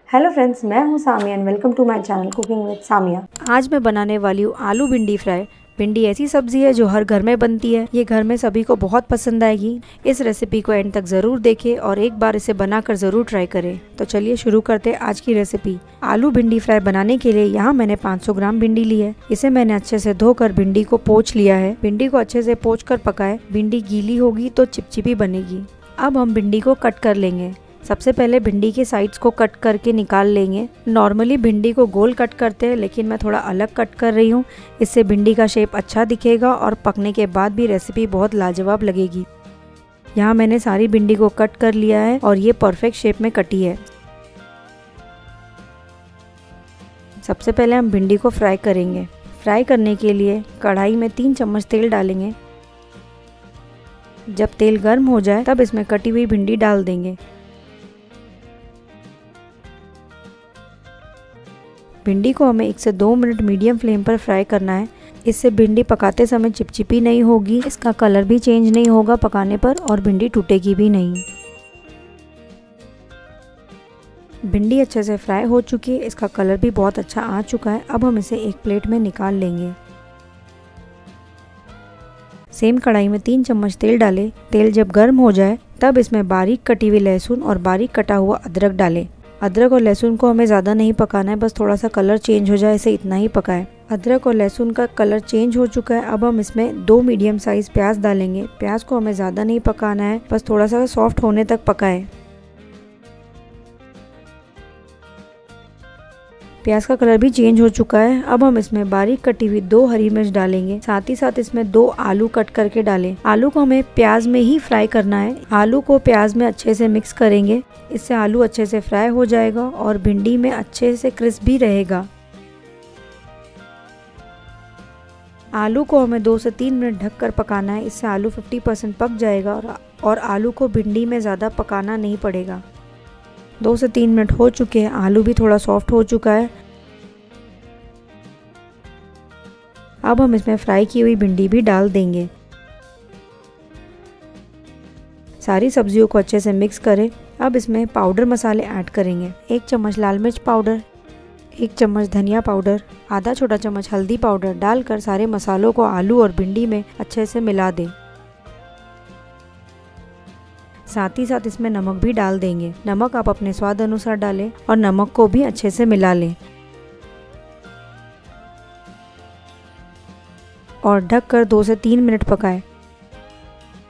Hello friends, मैं हूं Samiya and welcome to my channel cooking with Samiya. आज मैं बनाने वाली हूँ आलू भिंडी फ्राई। भिंडी ऐसी सब्जी है जो हर घर में बनती है। ये घर में सभी को बहुत पसंद आएगी। इस रेसिपी को एंड तक जरूर देखें और एक बार इसे बनाकर जरूर ट्राई करें। तो चलिए शुरू करते हैं आज की रेसिपी। आलू भिंडी फ्राई बनाने के लिए यहाँ मैंने 500 ग्राम भिंडी ली है। इसे मैंने अच्छे से धोकर भिंडी को पोंछ लिया है। भिंडी को अच्छे से पोंछ कर पकाए। भिंडी गीली होगी तो चिपचिपी बनेगी। अब हम भिंडी को कट कर लेंगे। सबसे पहले भिंडी के साइड्स को कट करके निकाल लेंगे। नॉर्मली भिंडी को गोल कट करते हैं, लेकिन मैं थोड़ा अलग कट कर रही हूँ। इससे भिंडी का शेप अच्छा दिखेगा और पकने के बाद भी रेसिपी बहुत लाजवाब लगेगी। यहाँ मैंने सारी भिंडी को कट कर लिया है और ये परफेक्ट शेप में कटी है। सबसे पहले हम भिंडी को फ्राई करेंगे। फ्राई करने के लिए कढ़ाई में 3 चम्मच तेल डालेंगे। जब तेल गर्म हो जाए तब इसमें कटी हुई भिंडी डाल देंगे। भिंडी को हमें 1 से 2 मिनट मीडियम फ्लेम पर फ्राई करना है। इससे भिंडी पकाते समय चिपचिपी नहीं होगी, इसका कलर भी चेंज नहीं होगा पकाने पर और भिंडी टूटेगी भी नहीं। भिंडी अच्छे से फ्राई हो चुकी है, इसका कलर भी बहुत अच्छा आ चुका है। अब हम इसे एक प्लेट में निकाल लेंगे। सेम कढ़ाई में 3 चम्मच तेल डालें। तेल जब गर्म हो जाए तब इसमें बारीक कटी हुई लहसुन और बारीक कटा हुआ अदरक डालें। अदरक और लहसुन को हमें ज़्यादा नहीं पकाना है, बस थोड़ा सा कलर चेंज हो जाए, इसे इतना ही पकाएं। अदरक और लहसुन का कलर चेंज हो चुका है। अब हम इसमें 2 मीडियम साइज प्याज डालेंगे। प्याज को हमें ज़्यादा नहीं पकाना है, बस थोड़ा सा सॉफ्ट होने तक पकाएं। प्याज का कलर भी चेंज हो चुका है। अब हम इसमें बारीक कटी हुई 2 हरी मिर्च डालेंगे। साथ ही साथ इसमें 2 आलू कट करके डालें। आलू को हमें प्याज में ही फ्राई करना है। आलू को प्याज में अच्छे से मिक्स करेंगे। इससे आलू अच्छे से फ्राई हो जाएगा और भिंडी में अच्छे से क्रिस्प भी रहेगा। आलू को हमें 2 से 3 मिनट ढककर पकाना है। इससे आलू 50% पक जाएगा और आलू को भिंडी में ज़्यादा पकाना नहीं पड़ेगा। 2 से 3 मिनट हो चुके हैं। आलू भी थोड़ा सॉफ्ट हो चुका है। अब हम इसमें फ्राई की हुई भिंडी भी डाल देंगे। सारी सब्जियों को अच्छे से मिक्स करें। अब इसमें पाउडर मसाले ऐड करेंगे। 1 चम्मच लाल मिर्च पाउडर, 1 चम्मच धनिया पाउडर, आधा छोटा चम्मच हल्दी पाउडर डालकर सारे मसालों को आलू और भिंडी में अच्छे से मिला दें। साथ ही साथ इसमें नमक भी डाल देंगे। नमक आप अपने स्वाद अनुसार डालें और नमक को भी अच्छे से मिला लें और ढककर 2 से 3 मिनट पकाएं।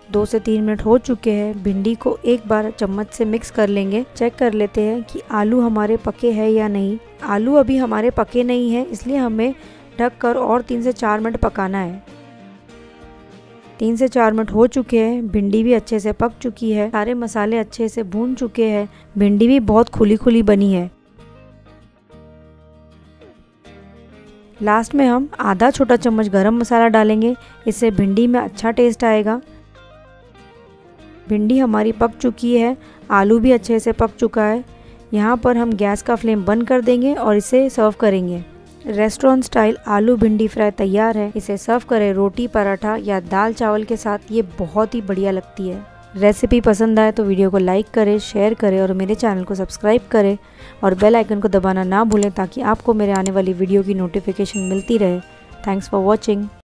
2 से 3 मिनट हो चुके हैं। भिंडी को एक बार चम्मच से मिक्स कर लेंगे। चेक कर लेते हैं कि आलू हमारे पके हैं या नहीं। आलू अभी हमारे पके नहीं है, इसलिए हमें ढककर और 3 से 4 मिनट पकाना है। 3 से 4 मिनट हो चुके हैं। भिंडी भी अच्छे से पक चुकी है। सारे मसाले अच्छे से भून चुके हैं। भिंडी भी बहुत खुली खुली बनी है। लास्ट में हम आधा छोटा चम्मच गरम मसाला डालेंगे। इससे भिंडी में अच्छा टेस्ट आएगा। भिंडी हमारी पक चुकी है। आलू भी अच्छे से पक चुका है। यहाँ पर हम गैस का फ्लेम बंद कर देंगे और इसे सर्व करेंगे। रेस्टोरेंट स्टाइल आलू भिंडी फ्राई तैयार है। इसे सर्व करें रोटी, पराठा या दाल चावल के साथ। ये बहुत ही बढ़िया लगती है। रेसिपी पसंद आए तो वीडियो को लाइक करें, शेयर करें और मेरे चैनल को सब्सक्राइब करें और बेल आइकन को दबाना ना भूलें ताकि आपको मेरे आने वाली वीडियो की नोटिफिकेशन मिलती रहे। Thanks for watching.